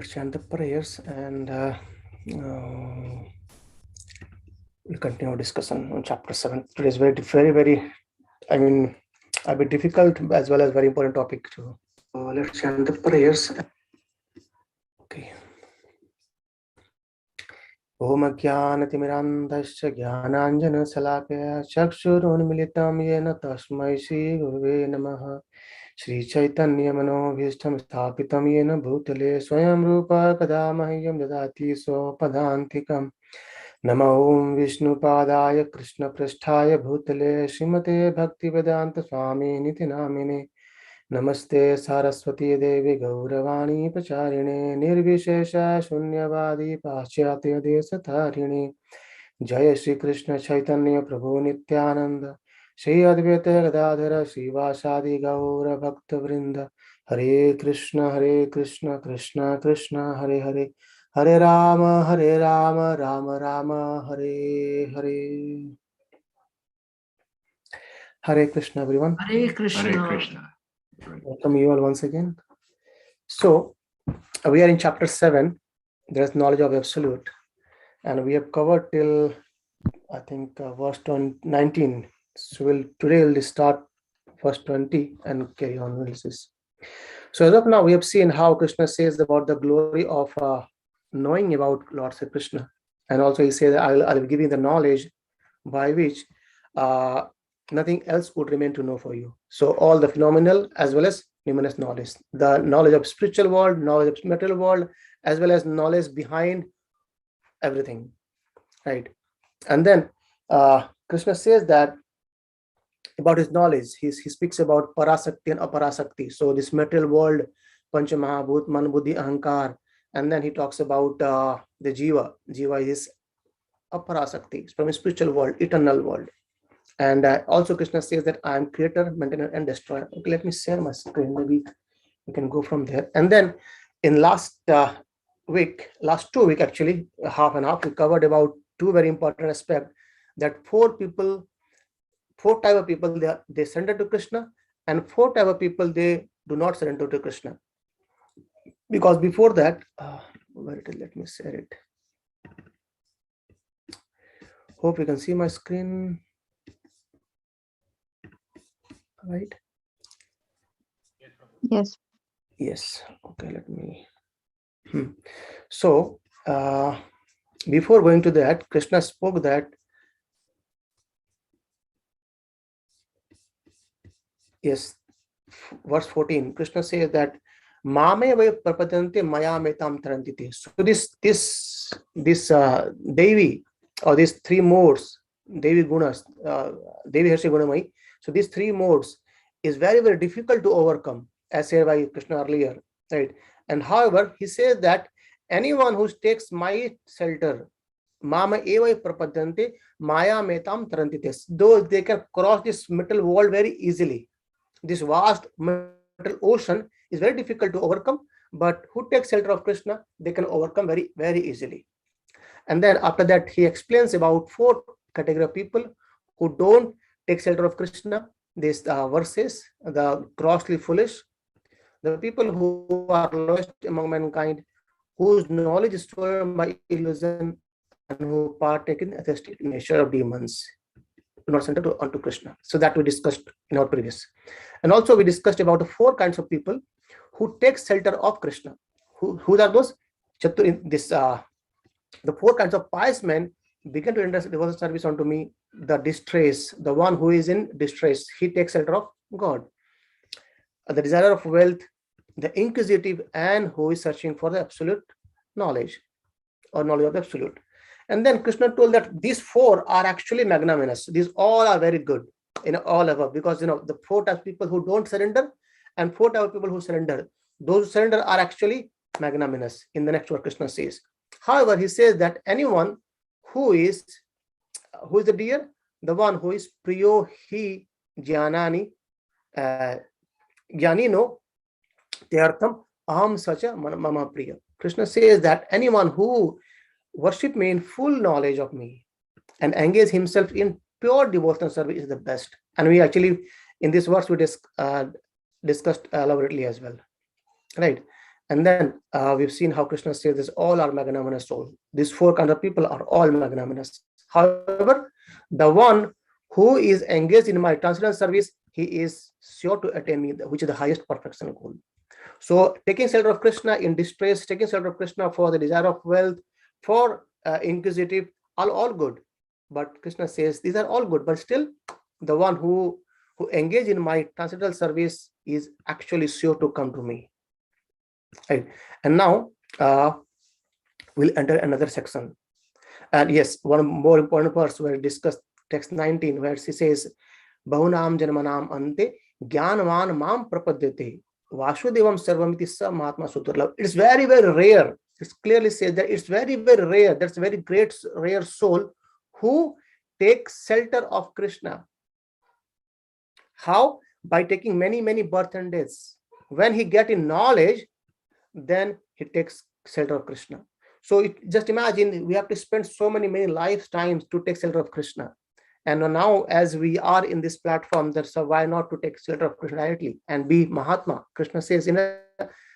let's chant the prayers and we'll continue our discussion on chapter 7. Today is very, a bit difficult as well as very important topic too. Let's chant the prayers. Okay. Om Jnanatimirandasya Jnananjana Salakaya Chakshurunmilitam Yena Tasmai Shri Gurave Namaha Shri Chaitanya Manobhishtam Sthapitam Yena Bhutale Swayam Rupa Kadamahyam Dadati Sopadantikam Nama Om Vishnu Padaya Krishna Prasthaya Bhutale Srimate Bhaktivedanta Swami Niti Namine Namaste Saraswati Devi Gauravani Pacharine Nirvishesha Shunyavadi Paschatya Desatarine Jaya Shri Krishna Chaitanya Prabhu Nityananda Shri Advaita Gadadhara Srivasadi Gaura Bhakta Vrinda Hare Krishna Krishna Krishna Hare Hare Hare Rama Rama Rama Hare Hare. Hare Krishna everyone. Hare Krishna. Hare Krishna. Welcome you all once again. So we are in chapter 7. There is knowledge of absolute, and we have covered till I think verse 19. So today we'll start verse 20 and carry on analysis. So as of now, we have seen how Krishna says about the glory of knowing about Lord Sri Krishna, and also he says that I'll give you the knowledge by which nothing else would remain to know for you. So all the phenomenal as well as numinous knowledge, the knowledge of spiritual world, knowledge of material world, as well as knowledge behind everything, right? And then Krishna says that about his knowledge, he speaks about parasakti and aparasakti. So this material world, pancha mahabhut, man, buddhi, ahankar, and then he talks about the jiva. Jiva is aparasakti from a spiritual world, eternal world. And also Krishna says that I am creator, maintainer, and destroyer. Okay, let me share my screen. Maybe we can go from there. And then in last 2 weeks actually, half and half, we covered about two very important aspects. That four type of people, they surrender to Krishna, and four type of people they do not surrender to Krishna. Because before that, where it is, let me share it. Hope you can see my screen. Right? Yes. Okay, let me. So before going to that, Krishna spoke that verse 14, Krishna says that Mame vai prapadante maya metam tarantite. So this Devi, or these three modes, Devi Gunas, Devi Harshi Gunamai. So these three modes is very, very difficult to overcome, as said by Krishna earlier, right? And however, he says that anyone who takes my shelter, Mama evai prapadante maya metam tarantites, though they can cross this metal world very easily. This vast metal ocean is very difficult to overcome, but who takes shelter of Krishna, they can overcome very, very easily. And then after that, he explains about four category of people who don't take shelter of Krishna. These verses, the grossly foolish, the people who are lowest among mankind, whose knowledge is stolen by illusion, and who partake in atheistic nature of demons, do not center unto Krishna. So that we discussed in our previous. And also we discussed about the four kinds of people who take shelter of Krishna. Who are those? The four kinds of pious men begin to render devotional service unto me. The distress, the one who is in distress, he takes shelter of God. The desirer of wealth, the inquisitive, and who is searching for the absolute knowledge or knowledge of the absolute. And then Krishna told that these four are actually magnanimous. These all are very good in all above, because the four types of people who don't surrender and four types of people who surrender. Those who surrender are actually magnanimous. In the next word, Krishna says. However, he says that anyone who is the dear, the one who is priyo hi jnanani jnanino tyartham aham sacha mama priya. Krishna says that anyone who worship me in full knowledge of me and engage himself in pure devotional service is the best. And we actually in this verse we discussed elaborately as well, right? And then we've seen how Krishna says this, all are magnanimous soul. These four kinds of people are all magnanimous. However, the one who is engaged in my transcendental service, he is sure to attain me, which is the highest perfection goal. So taking shelter of Krishna in distress, taking shelter of Krishna for the desire of wealth, for inquisitive, all good. But Krishna says these are all good, but still the one who engage in my transcendental service is actually sure to come to me. Right. And now we'll enter another section. And yes, one more important verse where we discussed text 19, where she says, Bahunam janmanam ante jnanvan mam prapadyate Vasudevam sarvamiti sa mahatma sudurlabh. It's very, very rare. It clearly says that it's very, very rare. That's a very great, rare soul who takes shelter of Krishna. How? By taking many, many birth and deaths. When he get in knowledge, then he takes shelter of Krishna. So just imagine, we have to spend so many lifetimes to take shelter of Krishna. And now, as we are in this platform, that's why not to take shelter of Krishna directly and be Mahatma. Krishna says in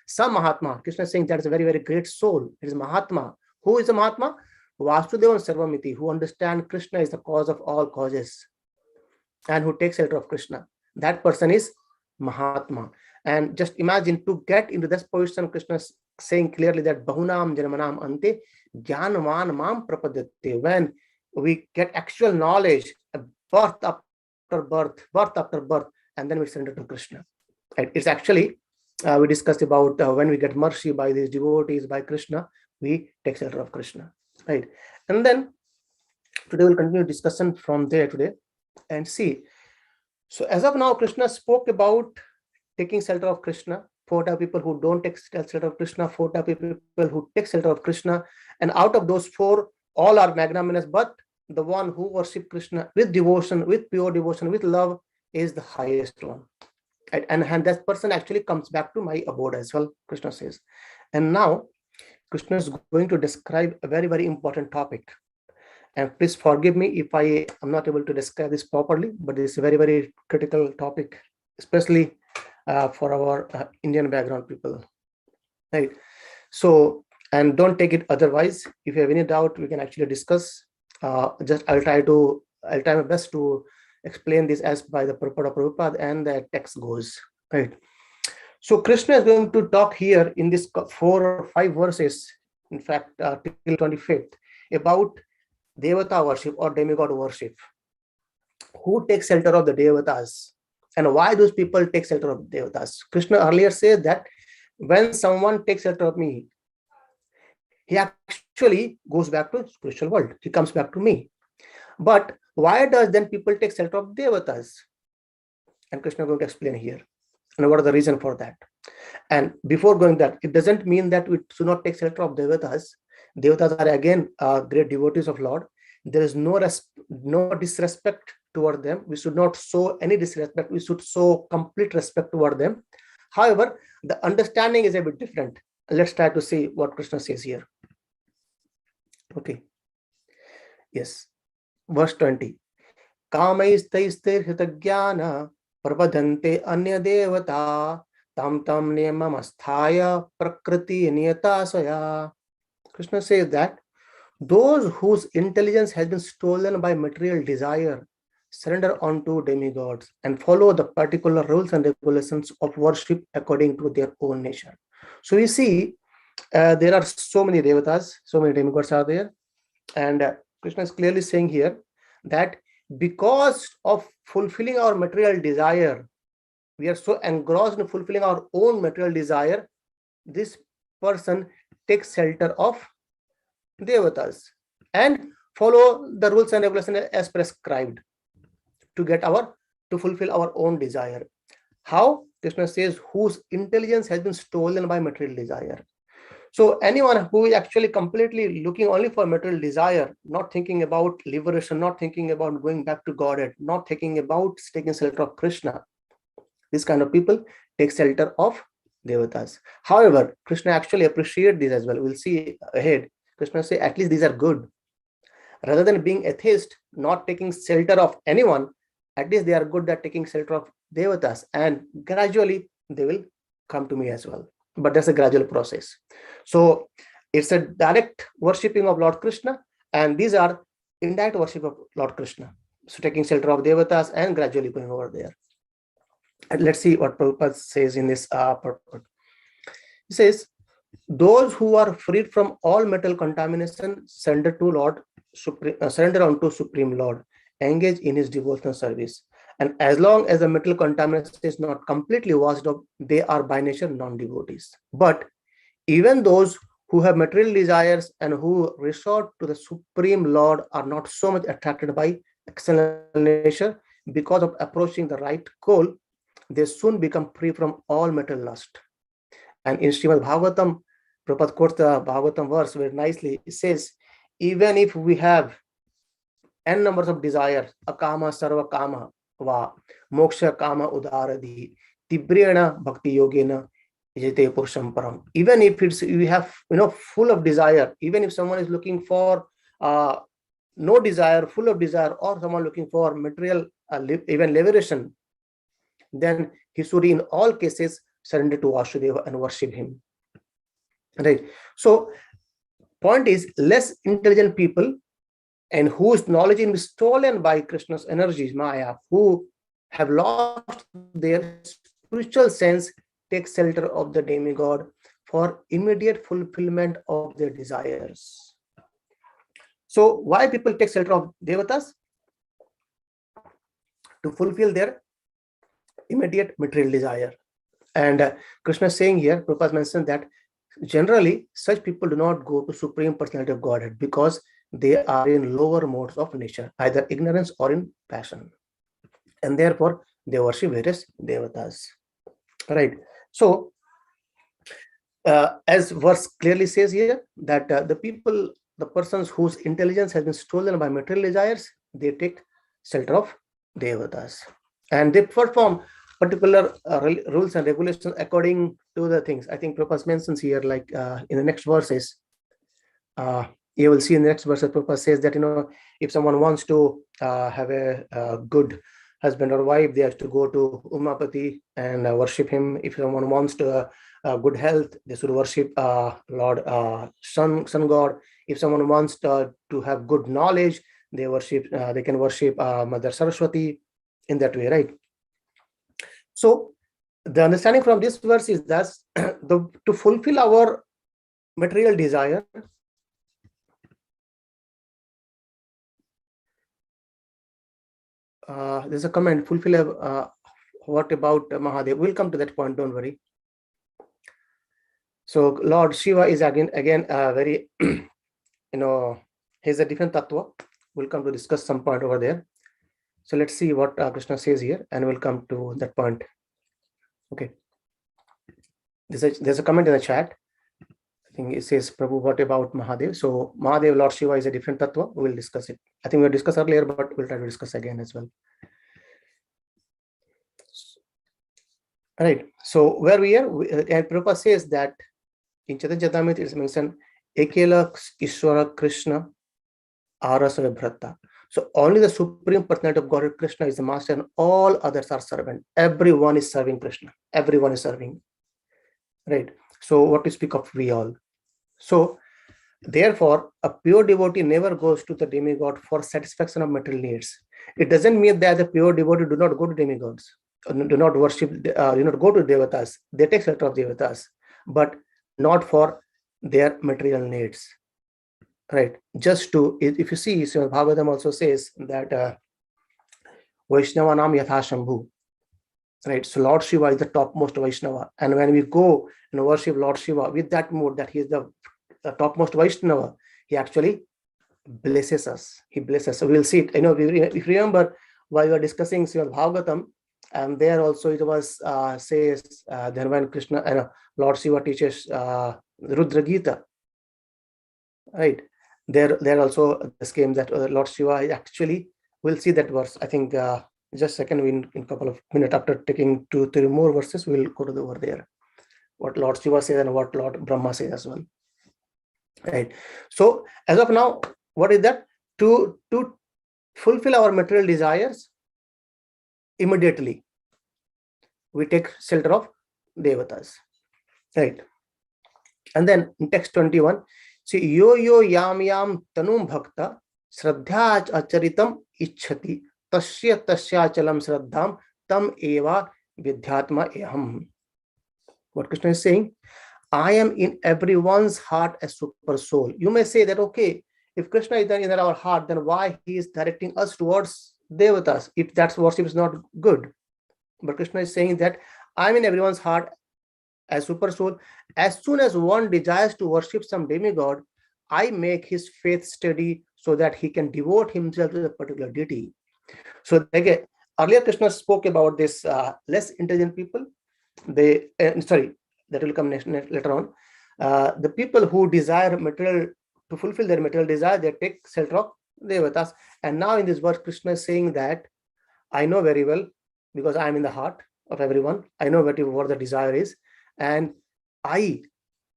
some Mahatma, Krishna is saying that is a very, very great soul. It is Mahatma. Who is a Mahatma? Vasudevan Sarvamiti, who understands Krishna is the cause of all causes and who takes shelter of Krishna. That person is Mahatma. And just imagine, to get into this position, Krishna is saying clearly that Bahunam Janmanam Ante Jnanvan Mam Prapadyate. When we get actual knowledge, birth after birth, and then we surrender to Krishna. Right? It's actually, we discussed about when we get mercy by these devotees, by Krishna, we take shelter of Krishna. Right? And then today we'll continue discussion from there today and see. So as of now, Krishna spoke about taking shelter of Krishna, 4 types of people who don't take shelter of Krishna, 4 types of people who take shelter of Krishna. And out of those 4, all are magnanimous, but the one who worship Krishna with devotion, with pure devotion, with love is the highest one. And that person actually comes back to my abode as well, Krishna says. And now Krishna is going to describe a very, very important topic. And please forgive me if I am not able to describe this properly, but it's a very, very critical topic, especially for our Indian background people. Right. So, and don't take it otherwise. If you have any doubt, we can actually discuss. I'll try my best to explain this as by the purport of Prabhupada and the text goes. Right. So Krishna is going to talk here in this 4 or 5 verses, in fact, till 25th, about Devata worship or demigod worship. Who takes shelter of the Devatas and why those people take shelter of Devatas? Krishna earlier said that when someone takes shelter of me, he actually goes back to spiritual world. He comes back to me. But why does then people take shelter of Devatas? And Krishna is going to explain here. And what are the reason for that? And before going that, it doesn't mean that we should not take shelter of Devatas. Devatas are again great devotees of Lord. There is no disrespect toward them. We should not show any disrespect. We should show complete respect toward them. However, the understanding is a bit different. Let's try to see what Krishna says here. Okay. Yes. Verse 20. Kamaistai hritagyan prabhadante anya devata tam niyamam asthaya prakriti niyata saya. Krishna says that those whose intelligence has been stolen by material desire surrender unto demigods and follow the particular rules and regulations of worship according to their own nature. So we see there are so many devatas, so many demigods are there. And Krishna is clearly saying here that because of fulfilling our material desire, we are so engrossed in fulfilling our own material desire, this person takes shelter of Devatas and follow the rules and regulations as prescribed to fulfill our own desire. How? Krishna says, whose intelligence has been stolen by material desire. So anyone who is actually completely looking only for material desire, not thinking about liberation, not thinking about going back to Godhead, not thinking about taking shelter of Krishna, this kind of people take shelter of Devatas. However, Krishna actually appreciates this as well. We'll see ahead. Krishna says, at least these are good. Rather than being atheist, not taking shelter of anyone, at least they are good at taking shelter of Devatas, and gradually they will come to me as well. but that's a gradual process. So it's a direct worshipping of Lord Krishna, and these are indirect worship of Lord Krishna. So taking shelter of devatas and gradually going over there. And let's see what Prabhupada says in this purport. He says, those who are freed from all mental contamination surrender to Lord, surrender unto Supreme Lord, engage in his devotional service. And as long as the mental contamination is not completely washed up, they are by nature non-devotees. But even those who have material desires and who resort to the Supreme Lord are not so much attracted by external nature. Because of approaching the right goal, they soon become free from all material lust. And in Srimad Bhagavatam, Prabhupada quotes the Bhagavatam verse very nicely. It says, even if we have n numbers of desires, akama sarva kama va moksha kama udaradhi tibrena bhakti yogena jete purusham param. Even if it's we have full of desire, even if someone is looking for no desire, full of desire, or someone looking for material even liberation, then he should in all cases surrender to Vasudeva and worship him. Right. So point is, less intelligent people and whose knowledge is stolen by Krishna's energies, Maya, who have lost their spiritual sense, take shelter of the demigod for immediate fulfillment of their desires. So why people take shelter of devatas? To fulfill their immediate material desire. And Krishna is saying here, Prabhupada mentioned that generally such people do not go to Supreme Personality of Godhead because they are in lower modes of nature, either ignorance or in passion. And therefore, they worship various devatas. Right. So, as verse clearly says here, that the persons whose intelligence has been stolen by material desires, they take shelter of devatas. And they perform particular rules and regulations according to the things. I think Prabhupada mentions here, like in the next verses, you will see in the next verse, Prabhupada says that, if someone wants to have a good husband or wife, they have to go to Umapati and worship him. If someone wants to good health, they should worship Lord Sun God. If someone wants to have good knowledge, they can worship Mother Saraswati in that way, right? So the understanding from this verse is that to fulfill our material desire, there's a comment, fulfill what about Mahadev? We'll come to that point, don't worry. So Lord Shiva is again very, he's a different tattva. We'll come to discuss some point over there. So let's see what Krishna says here, and we'll come to that point. Okay. There's a comment in the chat. I think it says, Prabhu, what about Mahadev? So Mahadev, Lord Shiva is a different tattva. We'll discuss it. I think we discussed earlier, but we'll try to discuss again as well. All right. So where we are, and Prabhupada says that in Chaitanya Charitamrita it's mentioned, Ekela Ishwara Krishna Arasa Bhrata. So only the Supreme Personality of Godhead Krishna is the master, and all others are servant. Everyone is serving Krishna. Everyone is serving. Right. So what to speak of we all? So therefore, a pure devotee never goes to the demigod for satisfaction of material needs. It doesn't mean that the pure devotee do not go to demigods, do not worship, do not go to devatas. They take shelter of devatas, but not for their material needs. Right. Just to, if you see, so Bhagavatam also says that Vaishnavanam Yatha Shambhu. Right. So Lord Shiva is the topmost Vaishnava. And when we go and worship Lord Shiva with that mood that he is the topmost Vaishnava, he actually blesses us. He blesses us. So we'll see it. If you remember, while we were discussing Srimad Bhagavatam, and there also it was says then when Krishna, Lord Shiva teaches Rudra Gita. Right. There also this came that Lord Shiva actually, we'll see that verse. I think just a second, in a couple of minutes after taking 2-3 more verses, we'll go to over there. What Lord Shiva says and what Lord Brahma says as well. Right. So as of now, what is that? To fulfill our material desires, immediately we take shelter of devatas. Right. And then in text 21, see, yo yo yam yam tanum bhakta shraddha acharitam ichhati tasya tasyachalam shraddham tam eva vidhyatma eham. What Krishna is saying, I am in everyone's heart as super soul. You may say that, okay, if Krishna is in our heart, then why he is directing us towards devatas, if that worship is not good? But Krishna is saying that I'm in everyone's heart as super soul. As soon as one desires to worship some demigod, I make his faith steady so that he can devote himself to the particular deity. So again, earlier Krishna spoke about this less intelligent people. They sorry, that will come later on. The people who desire material, to fulfill their material desire, they take shelter of devatas. And now in this verse, Krishna is saying that I know very well, because I am in the heart of everyone. I know what the desire is, and I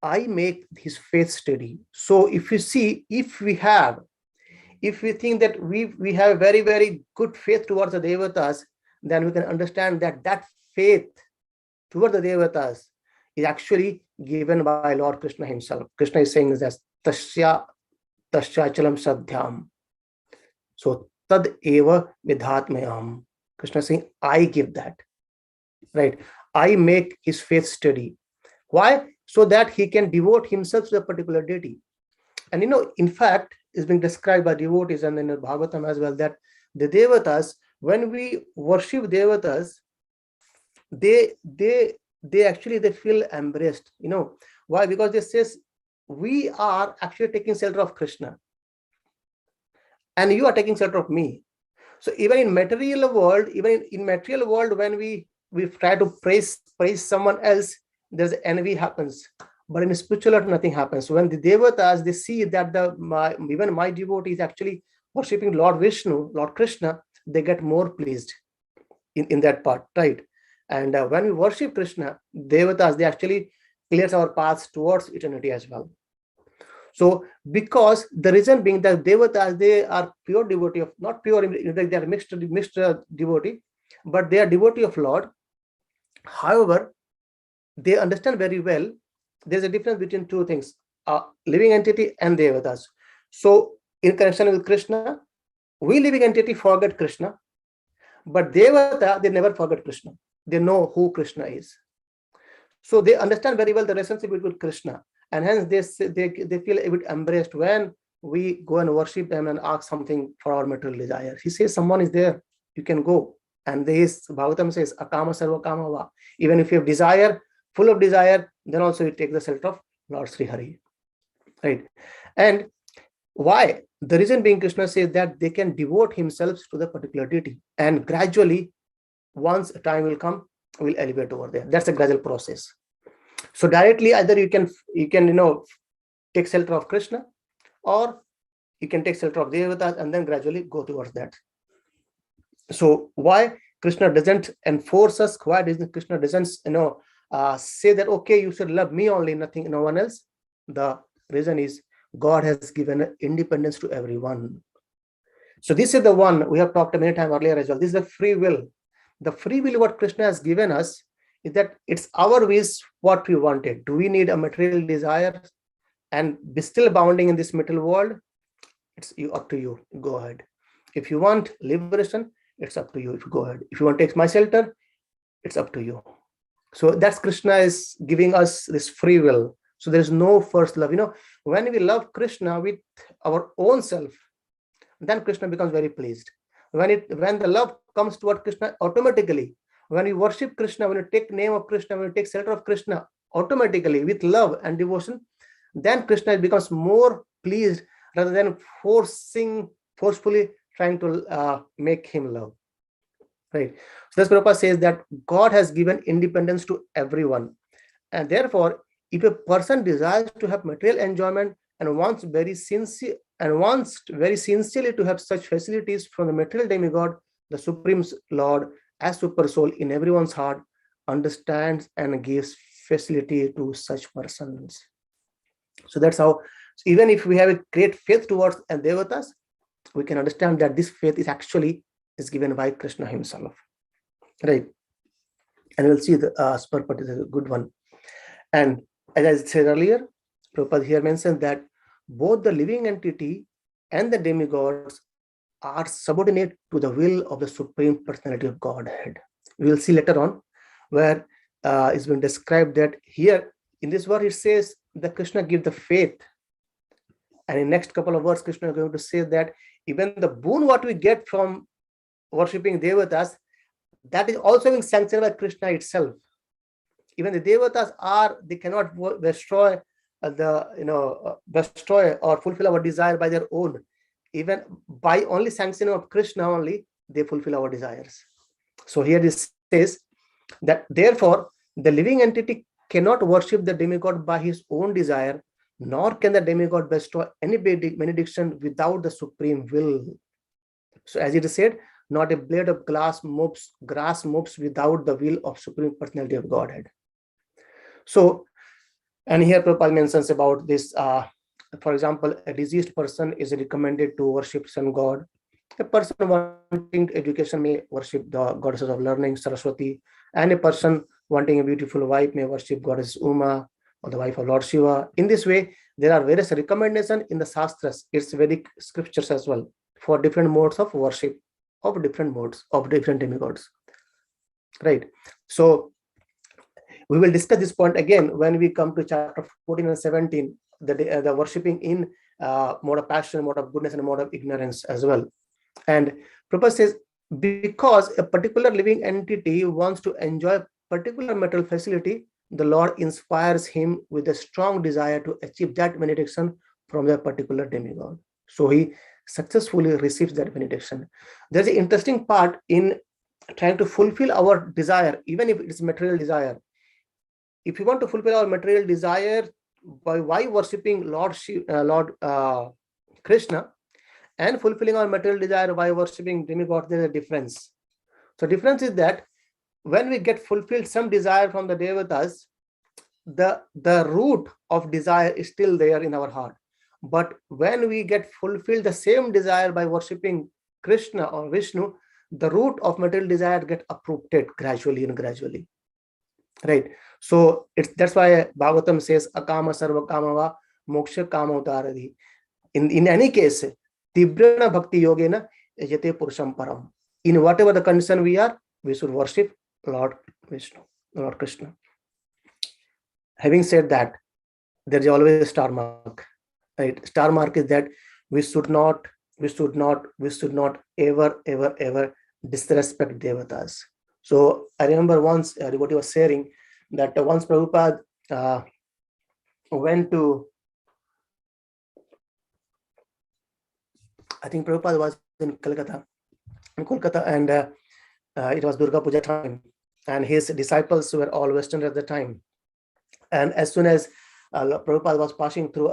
make his faith steady. So if you see, if we think that we have very, very good faith towards the devatas, then we can understand that that faith towards the devatas is actually given by Lord Krishna himself. Krishna is saying that tasya tasyachalam sadhyam. So tad eva vidhatmayam. Krishna is saying, I give that. Right. I make his faith steady. Why? So that he can devote himself to a particular deity. And in fact, it's been described by devotees and in the Bhagavatam as well, that the devatas, when we worship devatas, they actually they feel embraced. Why? Because they says we are actually taking shelter of Krishna, and you are taking shelter of me. So even in material world, when we try to praise someone else, there's envy happens. But in spiritual life, nothing happens. When the devatas, they see that even my devotee is actually worshipping Lord Vishnu, Lord Krishna, they get more pleased in that part, right? And when we worship Krishna, devatas, they actually clears our paths towards eternity as well. So because the reason being that devatas, they are pure devotee of, not pure, they are mixed devotee, but they are devotee of Lord. However, they understand very well there's a difference between two things, living entity and devatas. So in connection with Krishna, we living entity forget Krishna, but devata, they never forget Krishna. They know who Krishna is. So they understand very well the relationship between Krishna, and hence they feel a bit embraced when we go and worship them and ask something for our material desire. He says someone is there, you can go. And this Bhagavatam says, Akama sarva kama va. Even if you have desire, full of desire, then also you take the shelter of Lord Sri Hari. Right? And why? The reason being, Krishna says that they can devote himself to the particular deity, and gradually, once time will come, will elevate over there. That's a gradual process. So directly, either you can take shelter of Krishna, or you can take shelter of devatas and then gradually go towards that. So why Krishna doesn't enforce us? Why Krishna doesn't say that, okay, you should love me only, nothing, no one else? The reason is God has given independence to everyone. So this is the one we have talked many times earlier as well. This is the free will. The free will what Krishna has given us is that it's our wish what we wanted. Do we need a material desire and be still bounding in this material world? It's up to you. Go ahead. If you want liberation, it's up to you. If you go ahead. If you want to take my shelter, it's up to you. So that's Krishna is giving us this free will. So there's no first love. When we love Krishna with our own self, then Krishna becomes very pleased. When the love comes toward Krishna, automatically, when you worship Krishna, when you take name of Krishna, when you take shelter of Krishna, automatically with love and devotion, then Krishna becomes more pleased rather than forcefully trying to make him love. Right. So this Prabhupada says that God has given independence to everyone, and therefore, if a person desires to have material enjoyment and wants very sincerely to have such facilities from the material demigod, the Supreme Lord, as Supersoul in everyone's heart, understands and gives facility to such persons. So that's how, even if we have a great faith towards devatas, we can understand that this faith is actually given by Krishna himself. Right. And we'll see the Spurpat is a good one. And as I said earlier, Prabhupada here mentioned that both the living entity and the demigods are subordinate to the will of the Supreme Personality of Godhead. We will see later on where it's been described that here in this verse it says that Krishna give the faith. And in next couple of words, Krishna is going to say that even the boon what we get from worshipping devatas, that is also being sanctioned by Krishna itself. Even the devatas they cannot destroy destroy or fulfill our desire by their own. Even by only sanctioning of Krishna only, they fulfill our desires. So here it says that therefore the living entity cannot worship the demigod by his own desire, nor can the demigod bestow any benediction without the supreme will. So as it is said, not a blade of grass moves without the will of Supreme Personality of Godhead. So, and here Prabhupada mentions about this, for example, a deceased person is recommended to worship sun god. A person wanting education may worship the goddesses of learning, Saraswati, and a person wanting a beautiful wife may worship goddess Uma or the wife of Lord Shiva. In this way, there are various recommendations in the Shastras, its Vedic scriptures as well, for different modes of worship, of different demigods. Right. So we will discuss this point again when we come to chapter 14 and 17, the worshipping in mode of passion, mode of goodness, and mode of ignorance as well. And Prabhupada says, because a particular living entity wants to enjoy particular material facility, the Lord inspires him with a strong desire to achieve that benediction from that particular demigod. So he successfully receives that benediction. There's an interesting part in trying to fulfill our desire, even if it's material desire. If you want to fulfill our material desire by worshipping Lord Krishna, and fulfilling our material desire by worshipping demigods, there's a difference. So difference is that when we get fulfilled some desire from the devatas, the root of desire is still there in our heart. But when we get fulfilled the same desire by worshipping Krishna or Vishnu, the root of material desire get uprooted gradually. Right. So that's why Bhagavatam says akama sarva kamava moksha kama utaradi. In any case, tibrana bhakti yogena yate purusham param. In whatever the condition we are, we should worship Lord Vishnu, Lord Krishna. Having said that, there is always a star mark. Right? Star mark is that we should not ever disrespect devatas. So I remember once what he was sharing that once Prabhupada went to, I think Prabhupada was in Kolkata, and it was Durga Puja time, and his disciples were all Western at the time. And as soon as Prabhupada was passing through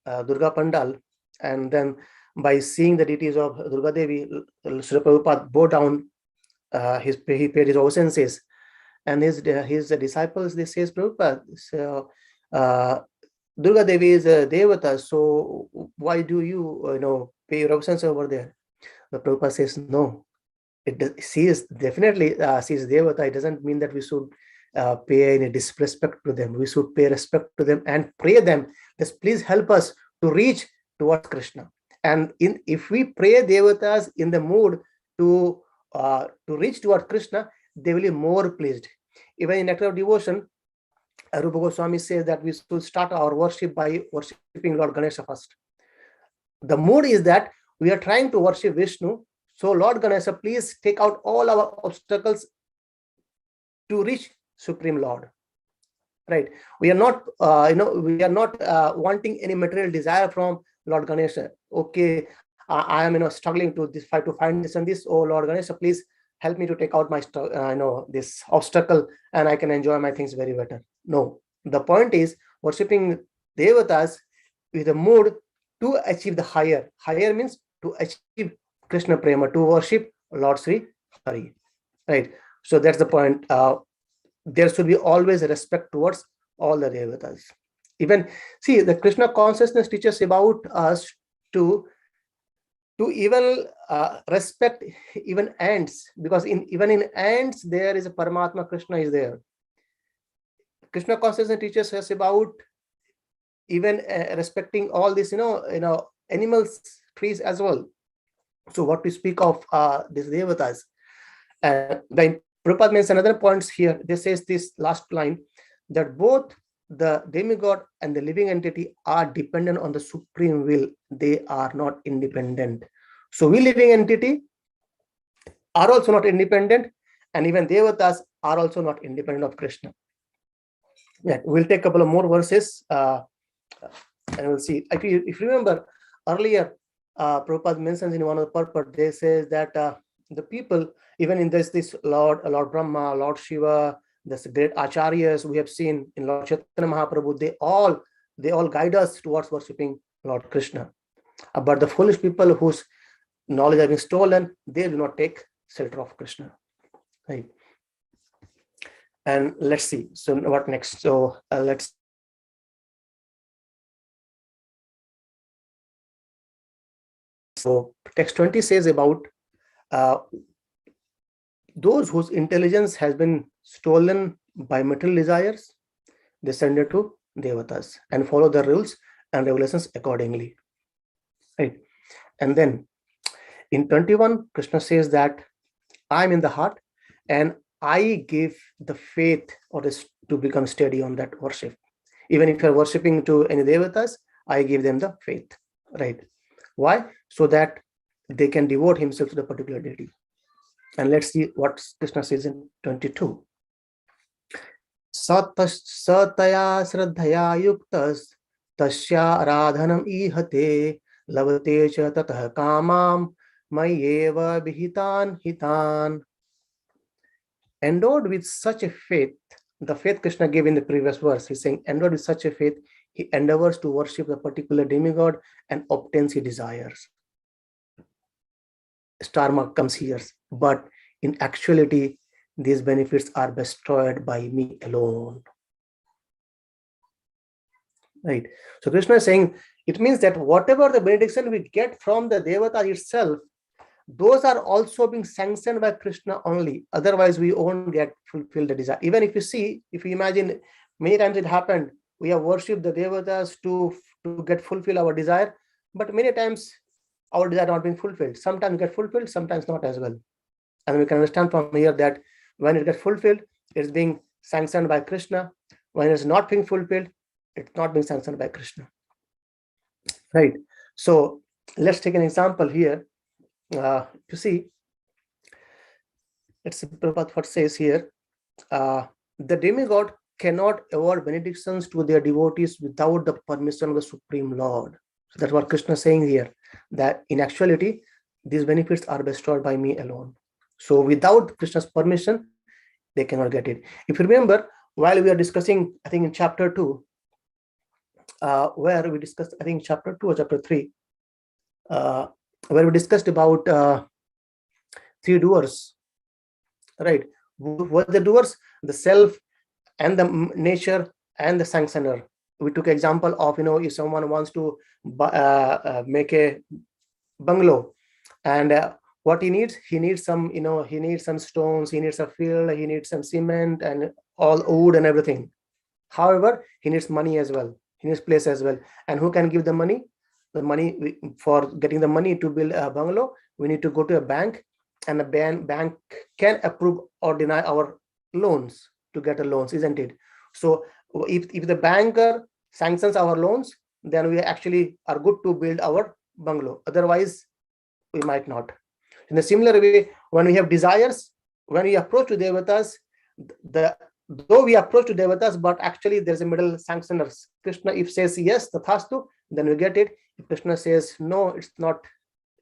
Durga Pandal, and then by seeing the deities of Durga Devi, Sri Prabhupada bowed down, he paid his obeisances, and his disciples, they says, Prabhupada, so Durga Devi is a devata, so why do you pay your obeisances over there? The Prabhupada says, no, she is definitely she is devata. It doesn't mean that we should pay any disrespect to them. We should pay respect to them and pray them. Just please help us to reach towards Krishna. And if we pray devatas in the mood to reach towards Krishna, they will be more pleased. Even in Nectar of Devotion, Rupa Goswami says that we should start our worship by worshipping Lord Ganesha first. The mood is that we are trying to worship Vishnu. So Lord Ganesha, please take out all our obstacles to reach Supreme Lord. Right? We are not, wanting any material desire from Lord Ganesha. Okay, I am, struggling to find this and this. Oh Lord Ganesha, please help me to take out my, this obstacle, and I can enjoy my things very better. No, the point is worshipping devatas with a mood to achieve the higher. Higher means to achieve Krishna Prema, to worship Lord Sri Hari. Right? So that's the point. There should be always a respect towards all the devatas. Even see, the Krishna consciousness teaches about us to even respect even ants, because even in ants there is a Paramatma, Krishna is there. Krishna consciousness teaches us about even respecting all this, animals, trees as well. So what we speak of these devatas. Then Prabhupada makes another points here. This says this last line, that both the demigod and the living entity are dependent on the supreme will. They are not independent. So we living entity are also not independent, and even devatas are also not independent of Krishna. Yeah, we'll take a couple of more verses and we'll see. If you remember earlier, Prabhupada mentions in one of the purport, they says that the people, even in this Lord Brahma, Lord Shiva, this great acharyas we have seen in Lord Chaitanya Mahaprabhu, they all guide us towards worshipping Lord Krishna. But the foolish people whose knowledge has been stolen, they do not take shelter of Krishna. Right. And let's see. So what next? So let's. So text 20 says about those whose intelligence has been stolen by material desires, they send it to devatas and follow the rules and regulations accordingly. Right. And then in 21, Krishna says that I'm in the heart and I give the faith or to become steady on that worship. Even if you're worshipping to any devatas, I give them the faith. Right. Why? So that they can devote himself to the particular deity. And let's see what Krishna says in 22. Sataya sraddhaya yuktas tasya aradhanam ihate lavate cha tatah kamam mayeva bihitan hitan. Endowed with such a faith, the faith Krishna gave in the previous verse, he's saying, endowed with such a faith, he endeavors to worship a particular demigod and obtains his desires. Star mark comes here, but in actuality, these benefits are bestowed by me alone. Right. So Krishna is saying, it means that whatever the benediction we get from the devata itself, those are also being sanctioned by Krishna only. Otherwise, we won't get fulfill the desire. Even if you imagine, many times it happened, we have worshipped the devatas to get fulfill our desire, but many times our desire not being fulfilled. Sometimes get fulfilled, sometimes not as well. And we can understand from here that when it gets fulfilled, it's being sanctioned by Krishna. When it's not being fulfilled, it's not being sanctioned by Krishna. Right. So let's take an example here. You see, it's what says here. The demigod cannot award benedictions to their devotees without the permission of the Supreme Lord. So that's what Krishna is saying here, that in actuality, these benefits are bestowed by me alone. So without Krishna's permission, they cannot get it. If you remember, while we are discussing, I think in chapter 2, where we discussed, I think chapter 2 or chapter 3, where we discussed about three doers, right? What the doers? The self and the nature and the sanctioner. We took example of, if someone wants to make a bungalow, and what he needs some, he needs some stones, he needs a field, he needs some cement and all wood and everything. However, he needs money as well. He needs place as well. And who can give the money? For getting the money to build a bungalow, we need to go to a bank, and the bank can approve or deny our loans to get a loans, isn't it? So if the banker sanctions our loans, then we actually are good to build our bungalow. Otherwise, we might not. In a similar way, when we have desires, when we approach to devatas, though we approach to devatas, but actually there's a middle sanctioner. Krishna, if says yes, tathastu, then we get it. If Krishna says no, it's not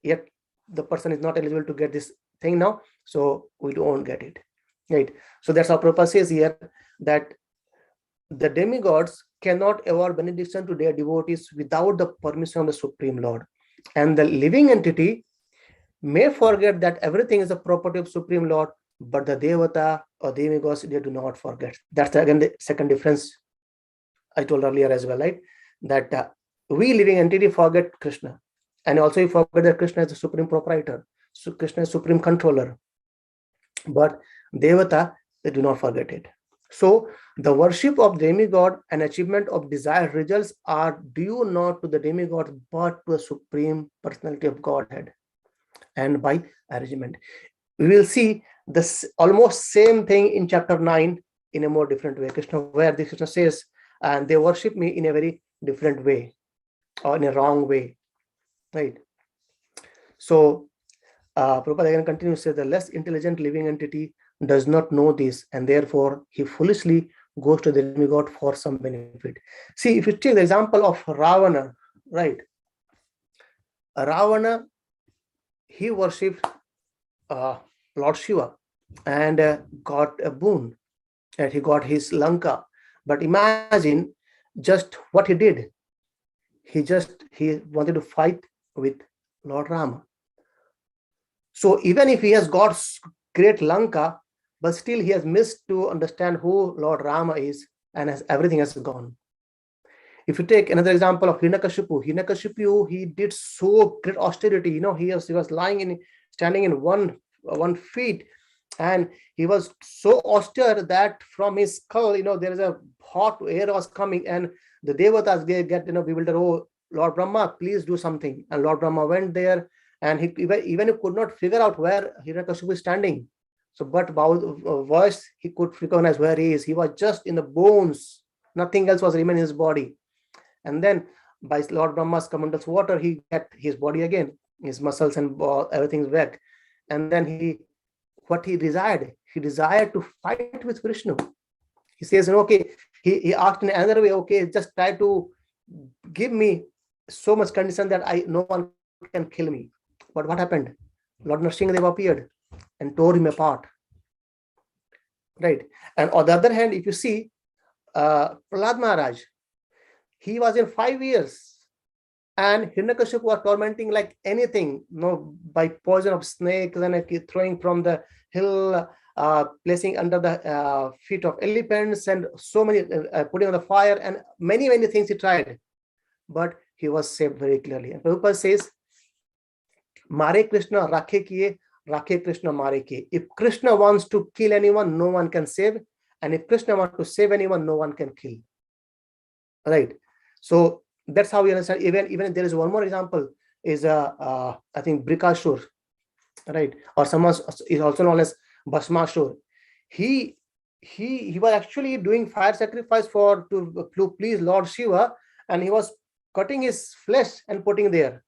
yet, the person is not eligible to get this thing now, so we don't get it. Right. So that's how Prabhupada says here that the demigods cannot award benediction to their devotees without the permission of the Supreme Lord. And the living entity may forget that everything is a property of Supreme Lord, but the devata or demigods, they do not forget. That's again the second difference I told earlier as well, right? That we living entity forget Krishna, and also we forget that Krishna is the supreme proprietor, so Krishna is supreme controller. But devata, they do not forget it. So the worship of demigod and achievement of desired results are due not to the demigods but to the supreme personality of Godhead, and by arrangement. We will see this almost same thing in chapter 9 in a more different way. Where the Krishna says, and they worship me in a very different way or in a wrong way, right? So Prabhupada again continues to say the less intelligent living entity does not know this, and therefore he foolishly goes to the demigod for some benefit. See, if you take the example of Ravana, right? Ravana, he worshipped Lord Shiva and got a boon, and he got his Lanka. But imagine just what he did. He wanted to fight with Lord Rama. So even if he has got great Lanka, but still he has missed to understand who Lord Rama is, and everything has gone. If you take another example of Hiranyakashipu, he did so great austerity. He was standing in one feet, and he was so austere that from his skull, there is a hot air was coming, and the devatas get bewildered. Oh, Lord Brahma, please do something. And Lord Brahma went there, and he even he could not figure out where Hiranyakashipu is standing. So, but by voice, he could recognize where he is. He was just in the bones. Nothing else was remaining in his body. And then by Lord Brahma's commendals water, he get his body again, his muscles and everything's back. And then he desired to fight with Vishnu. He says, okay, he asked in another way, okay, just try to give me so much condition that no one can kill me. But what happened? Lord Nrsimhadev appeared and tore him apart. Right. And on the other hand, if you see Prahlad Maharaj, he was in 5 years, and Hiranyakashipu was tormenting like anything, by poison of snakes and throwing from the hill, placing under the feet of elephants, and so many putting on the fire, and many things he tried, but he was saved very clearly. And Prabhupada says, "Mare Krishna rakhe kiye, rakhe Krishna mare kiye." If Krishna wants to kill anyone, no one can save, and if Krishna wants to save anyone, no one can kill. Right. So that's how we understand. Even there is one more example is I think Brikashur, right, or someone is also known as Bhasmashur. He was actually doing fire sacrifice to please Lord Shiva, and he was cutting his flesh and putting there.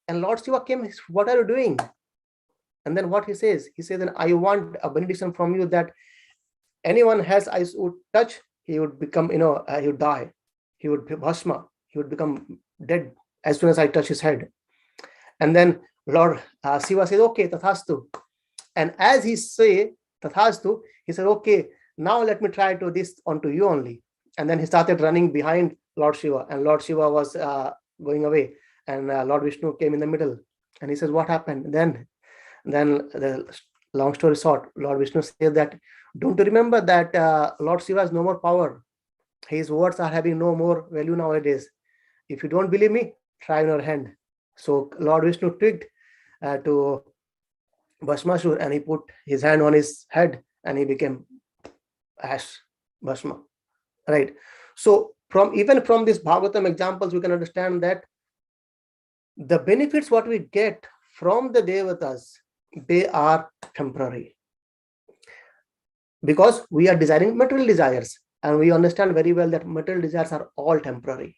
And Lord Shiva came, "What are you doing?" And then what he says? He says, "Then I want a benediction from you that anyone has I would touch, he would become, he would die. He would be bhasma. He would become dead as soon as I touch his head." And then Lord Shiva says, "Okay, tathastu." And as he say tathastu, he said, "Okay, now let me try to this onto you only." And then he started running behind Lord Shiva, and Lord Shiva was going away, and Lord Vishnu came in the middle, and he says, "What happened?" Then the long story short, Lord Vishnu says that, "Don't you remember that Lord Shiva has no more power? His words are having no more value nowadays. If you don't believe me, try on your hand." So Lord Vishnu tweaked to Bhasmashur, and he put his hand on his head, and he became ash, Bhasma. Right. So even from these Bhagavatam examples, we can understand that the benefits what we get from the devatas, they are temporary, because we are desiring material desires, and we understand very well that material desires are all temporary,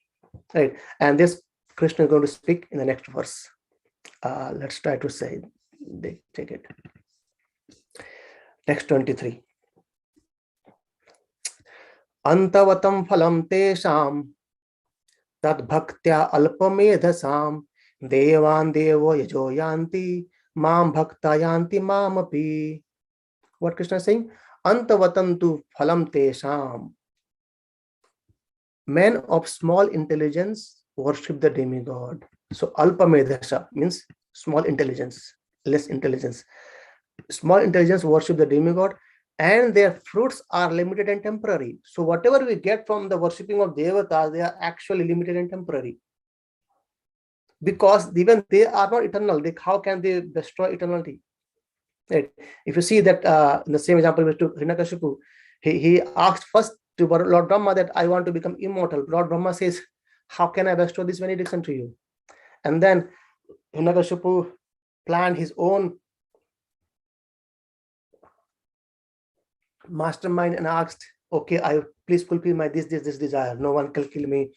right? And this Krishna is going to speak in the next verse. Let's try to say, they take it. Text 23. Antavatam phalam tesham tad bhaktya alpamedhasam devan devo yajo yanti mam bhakta yanti mamapi. What Krishna is saying? Antavatam tu phalam tesham. Men of small intelligence worship the demigod. So alpamedhasa means small intelligence, less intelligence. Small intelligence worship the demigod, and their fruits are limited and temporary. So whatever we get from the worshipping of devatas, they are actually limited and temporary, because even they are not eternal. How can they destroy eternity? Right. If you see that in the same example we took Hiranyakashipu, He asked first to Lord Brahma that I want to become immortal. Lord Brahma says, how can I bestow this benediction to you? And then Hiranyakashipu planned his own mastermind and asked, okay, I please fulfill my this desire. No one can kill me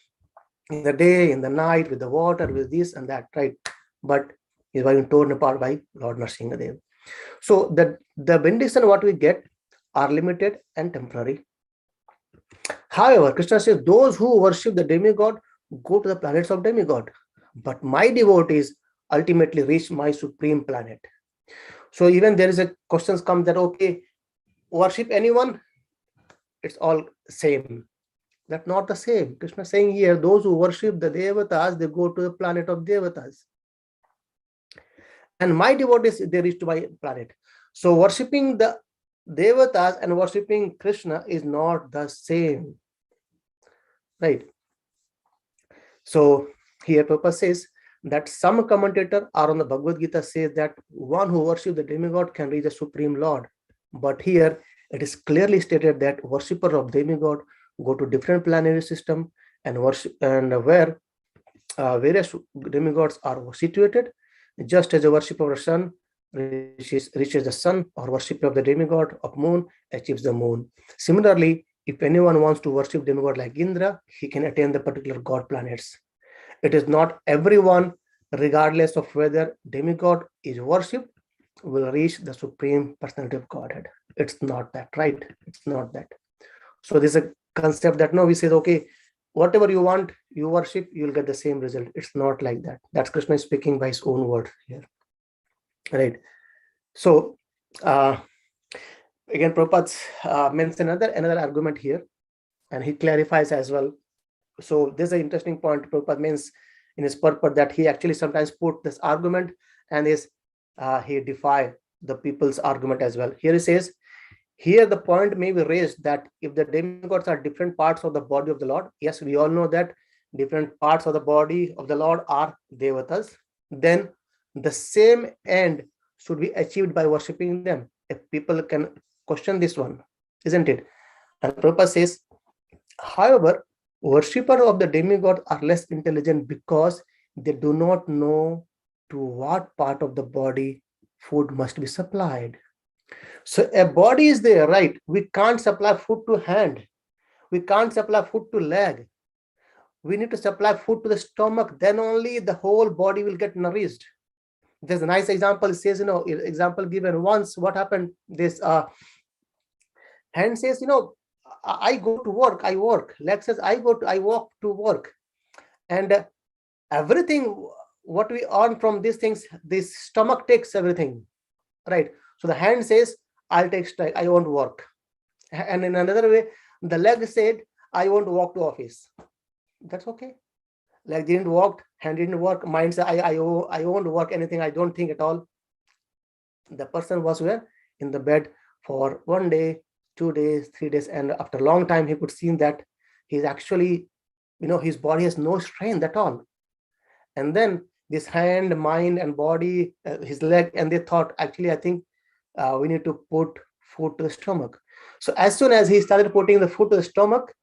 in the day, in the night, with the water, with this and that, right? But he's being torn apart by Lord Nrsimhadev. So the benediction what we get are limited and temporary. However, Krishna says those who worship the demigod go to the planets of demigod, but my devotees ultimately reach my supreme planet. So even there is a questions come that, okay, worship anyone, it's all same. That's not the same. Krishna is saying here, those who worship the devatas, they go to the planet of devatas. And my devotees, they reach to my planet. So worshipping the devatas and worshipping Krishna is not the same. Right? So here Prabhupada says that some commentator are on the Bhagavad Gita says that one who worships the demigod can reach the Supreme Lord. But here it is clearly stated that worshippers of demigod go to different planetary system and worship, and where various demigods are situated, just as a worshipper of the sun reaches the sun, or worshipper of the demigod of moon achieves the moon. Similarly, if anyone wants to worship demigod like Indra, he can attain the particular god planets. It is not everyone, regardless of whether demigod is worshipped, will reach the supreme personality of Godhead. It's not that, right? It's not that. So this is a concept that no, we say, okay, whatever you want, you worship, you'll get the same result. It's not like that. That's Krishna speaking by his own word here. Right. So again, Prabhupada mentions another argument here, and he clarifies as well. So this is an interesting point. Prabhupada means in his purport that he actually sometimes put this argument and he defy the people's argument as well. Here he says, here the point may be raised that if the demigods are different parts of the body of the Lord, yes, we all know that different parts of the body of the Lord are devatas, then the same end should be achieved by worshipping them. If people can question this one, isn't it? And Prabhupada says, however, worshippers of the demigod are less intelligent because they do not know to what part of the body food must be supplied. So a body is there, right? We can't supply food to hand. We can't supply food to leg. We need to supply food to the stomach. Then only the whole body will get nourished. There's a nice example. It says, example given once. What happened? This hand says, I go to work. I work. Leg says, I walk to work. And everything what we earn from these things, this stomach takes everything, right? So the hand says, I'll take strike, I won't work. And in another way, the leg said, I won't walk to office. That's okay. Leg didn't walk, hand didn't work, mind said, I won't work anything, I don't think at all. The person was where? In the bed for 1 day, 2 days, 3 days, and after a long time, he could see that he's actually, his body has no strength at all. And then this hand, mind, and body, his leg, and they thought, actually, I think we need to put food to the stomach. So as soon as he started putting the food to the stomach,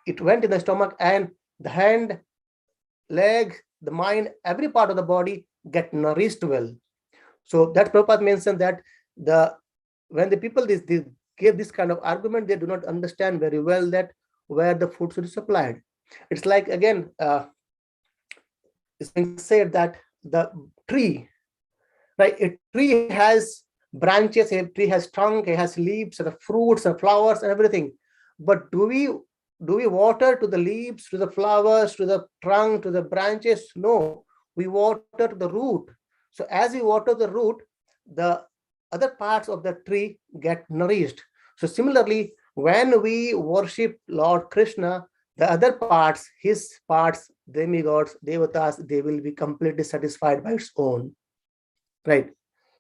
it went in the stomach, and the hand, leg, the mind, every part of the body get nourished well. So that Prabhupada mentioned that when the people gave this kind of argument, they do not understand very well that where the food should be supplied. It's like, again, it's been said that the tree, right? A tree has branches, a tree has trunk, it has leaves, and fruits and flowers and everything. But do we water to the leaves, to the flowers, to the trunk, to the branches? No, we water to the root. So as we water the root, the other parts of the tree get nourished. So similarly, when we worship Lord Krishna, the other parts, his parts, demigods, devatas, they will be completely satisfied by its own. Right?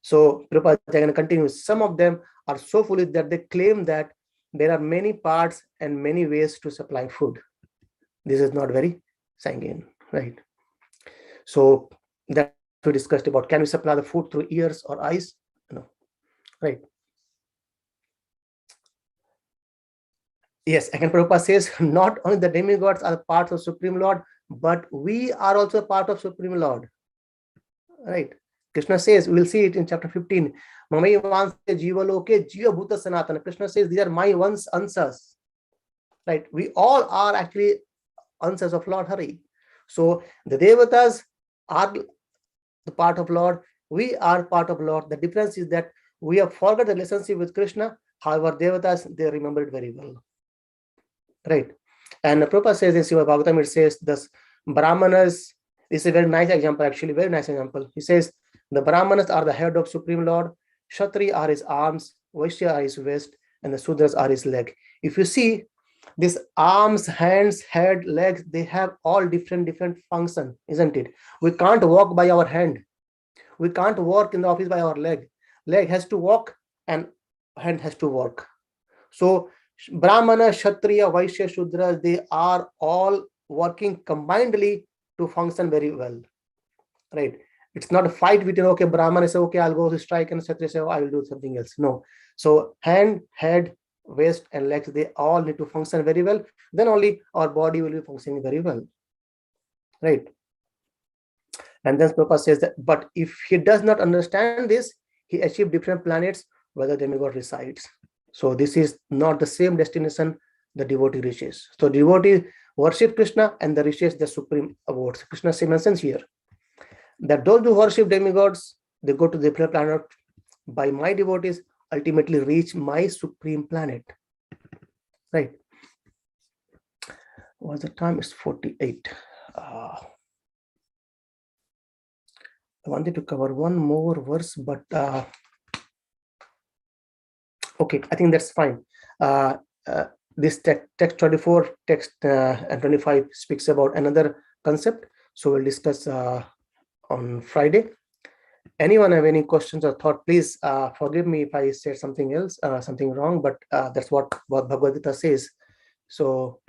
So Prabhupada continues. Some of them are so foolish that they claim that there are many parts and many ways to supply food. This is not very sanguine, right? So that we discussed about, can we supply the food through ears or eyes? No, right? Yes, again, Prabhupada says, not only the demigods are parts of Supreme Lord, but we are also part of Supreme Lord. Right? Krishna says, we will see it in chapter 15. Mamai Vanse Jiva Loke Jiva Bhuta Sanatana. Krishna says, these are my ones answers. Right? We all are actually answers of Lord Hari. So the devatas are the part of Lord. We are part of Lord. The difference is that we have forgot the relationship with Krishna. However, devatas, they remember it very well. Right? And Prabhupada says in Srimad Bhagavatam, it says, thus Brahmanas, this is a very nice example, actually, very nice example. He says, the Brahmanas are the head of Supreme Lord, Kshatriya are his arms, Vaishya are his waist, and the Sudras are his leg. If you see, these arms, hands, head, legs, they have all different function, isn't it? We can't walk by our hand. We can't work in the office by our leg. Leg has to walk and hand has to work. So Brahmana, Kshatriya, Vaishya, Shudra, they are all working combinedly to function very well. Right? It's not a fight between, okay, Brahmana say, okay, I'll go to strike, and Kshatriya say, oh, I will do something else. No. So hand, head, waist, and legs, they all need to function very well. Then only our body will be functioning very well. Right? And then Prabhupada says that, but if he does not understand this, he achieved different planets where the demigod resides. So this is not the same destination the devotee reaches. So devotee worship Krishna and the reaches the supreme abodes. Krishna mentions here that those who worship demigods, they go to the planet. By my devotees, ultimately reach my supreme planet. Right? What's the time? It's 48. I wanted to cover one more verse, but okay, I think that's fine. This text 24, text and 25 speaks about another concept. So we'll discuss on Friday. Anyone have any questions or thought? Please forgive me if I said something else, something wrong, but that's what Bhagavad Gita says. So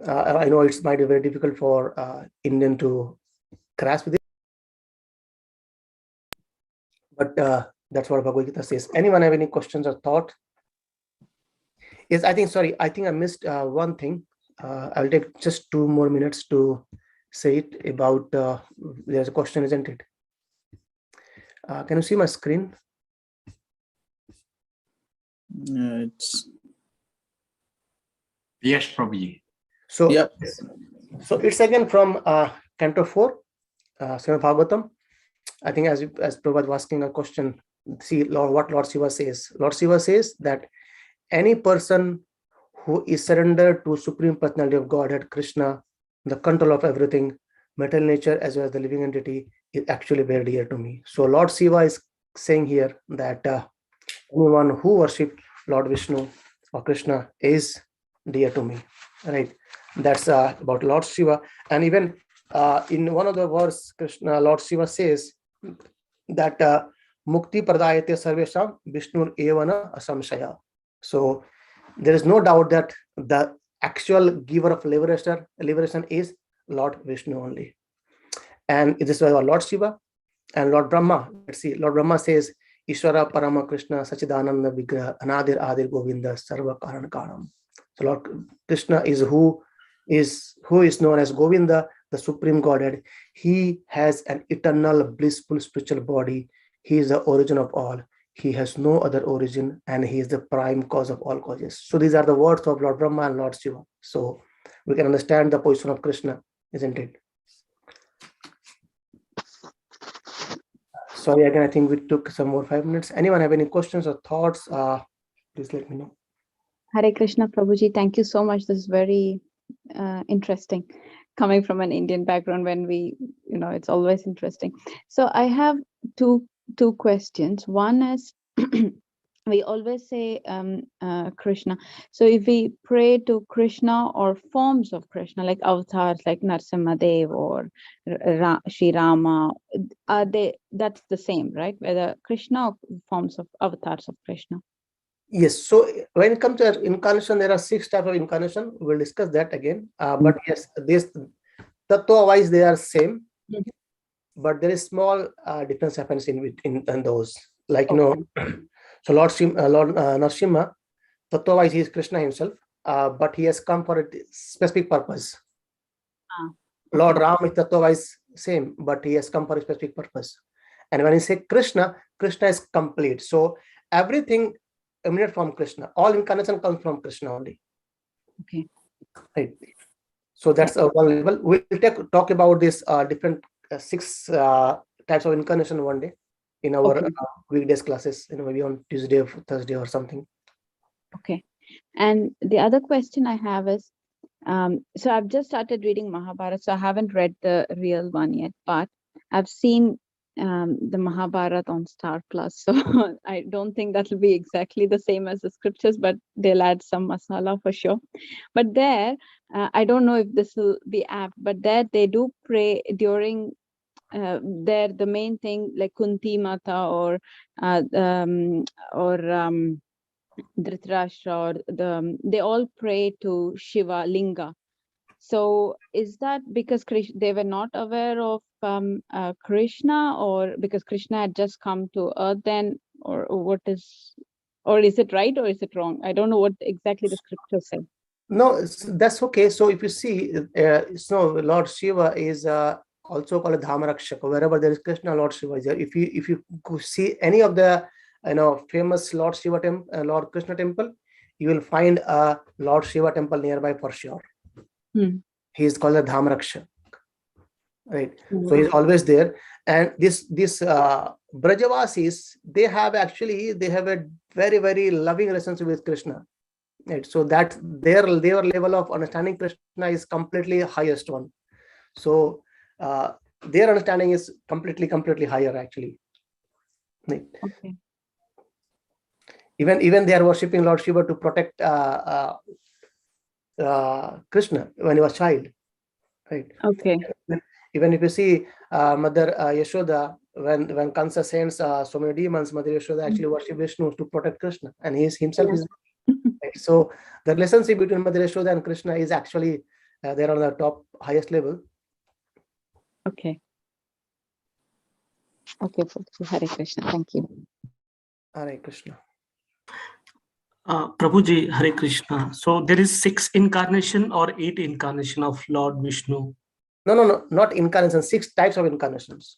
I know it might be very difficult for Indian to grasp this, but that's what Bhagavad Gita says. Anyone have any questions or thought? Yes, I think I missed one thing. I'll take just 2 more minutes to say it about, there's a question, isn't it? Can you see my screen? Yes, Prabhuji. So, yep. So it's again from Canto 4, Srimad Bhagavatam. I think as Prabhupada was asking a question, see what Lord Shiva says. Lord Shiva says that any person who is surrendered to Supreme Personality of Godhead, Krishna, the control of everything, material nature as well as the living entity, is actually very dear to me. So Lord Shiva is saying here that anyone who worships Lord Vishnu or Krishna is dear to me. Right? That's about Lord Shiva. And even in one of the verse, Krishna, Lord Shiva says that Mukti Pradayate Sarvesham Vishnu Evana Asamshaya. So there is no doubt that the actual giver of liberation is Lord Vishnu only. And this is why Lord Shiva and Lord Brahma. Let's see, Lord Brahma says, Ishvara Parama Krishna Sachidananda Vigraha Anadir Adir Govinda Sarva Karan Karam. So Lord Krishna is who is known as Govinda, the Supreme Godhead. He has an eternal blissful spiritual body. He is the origin of all. He has no other origin, and he is the prime cause of all causes. So these are the words of Lord Brahma and Lord Shiva. So we can understand the position of Krishna, isn't it? Sorry, again, I think we took some more 5 minutes. Anyone have any questions or thoughts? Please let me know. Hare Krishna, Prabhuji. Thank you so much. This is very interesting. Coming from an Indian background, when we, it's always interesting. So I have two questions. One is, we always say Krishna. So if we pray to Krishna or forms of Krishna, like avatars, like Narsimhadev or Sri Rama, that's the same, right? Whether Krishna or forms of avatars of Krishna. Yes. So when it comes to incarnation, there are 6 types of incarnation. We'll discuss that again. But yes, this tattva-wise they are same, but there is small difference happens in those. Like so Lord Narsimha, tattva-wise he is Krishna himself. but he has come for a specific purpose. Ah, Lord Ram is tattva-wise same, but he has come for a specific purpose. And when you say Krishna, Krishna is complete. So everything emanates from Krishna. All incarnation comes from Krishna only. Okay. Right. So that's one level. We'll talk about this different 6 types of incarnation one day in our weekdays classes, maybe on Tuesday or Thursday or something. Okay. And the other question I have is, so I've just started reading Mahabharata, so I haven't read the real one yet, but I've seen the Mahabharata on Star Plus. So I don't think that will be exactly the same as the scriptures, but they'll add some masala for sure. But there, I don't know if this will be apt, but there they do pray during there the main thing like Kunti Mata or Dhritarashtra, or they all pray to Shiva Linga. So is that because they were not aware of Krishna, or because Krishna had just come to earth then, or what is, or is it right or is it wrong? I don't know what exactly the scriptures say. No, that's okay. So if you see, Lord Shiva is also called a Dhamarakshaka. Wherever there is Krishna, Lord Shiva is there. If you see any of the famous Lord Shiva temple, Lord Krishna temple, you will find a Lord Shiva temple nearby for sure. He is called a Dhamarakshaka, right? So he's always there. And this Brajavasis, they have a very, very loving relationship with Krishna. Right? So that their level of understanding Krishna is completely highest one. So their understanding is completely higher actually. Right? Okay. Even they are worshipping Lord Shiva to protect Krishna when he was child. Right? Okay. Even if you see Mother Yashoda, when Kansa sends so many demons, Mother Yashoda actually worship Vishnu to protect Krishna, and he himself is. Right? So the relationship between Mother Yashoda and Krishna is actually there on the top highest level. Okay. Okay, Hare Krishna. Thank you. Hare Krishna. Prabhuji, Hare Krishna. So there is 6 incarnation or 8 incarnation of Lord Vishnu? No, not incarnation. 6 types of incarnations.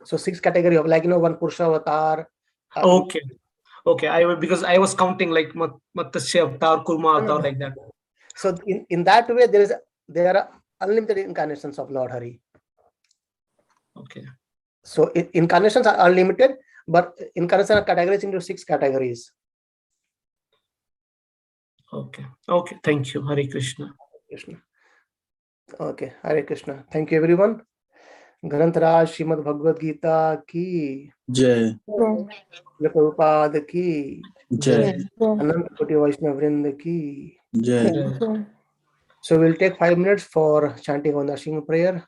So 6 category of, like, one Purusha avatar. Okay. Because I was counting like Matsya avatar, Kurma avatar, like that. So in that way, there are unlimited incarnations of Lord Hari. Okay. So incarnations are unlimited, but incarnations are categorized into 6 categories. Okay. Thank you. Hare Krishna. Krishna. Okay. Hare Krishna. Thank you, everyone. Grantaraj Srimad Bhagavad Gita ki Jai. Prabhupada ki Jai. Anant Koti Vaishnav Vrinda ki. Jai. So we'll take 5 minutes for chanting on the Singh prayer.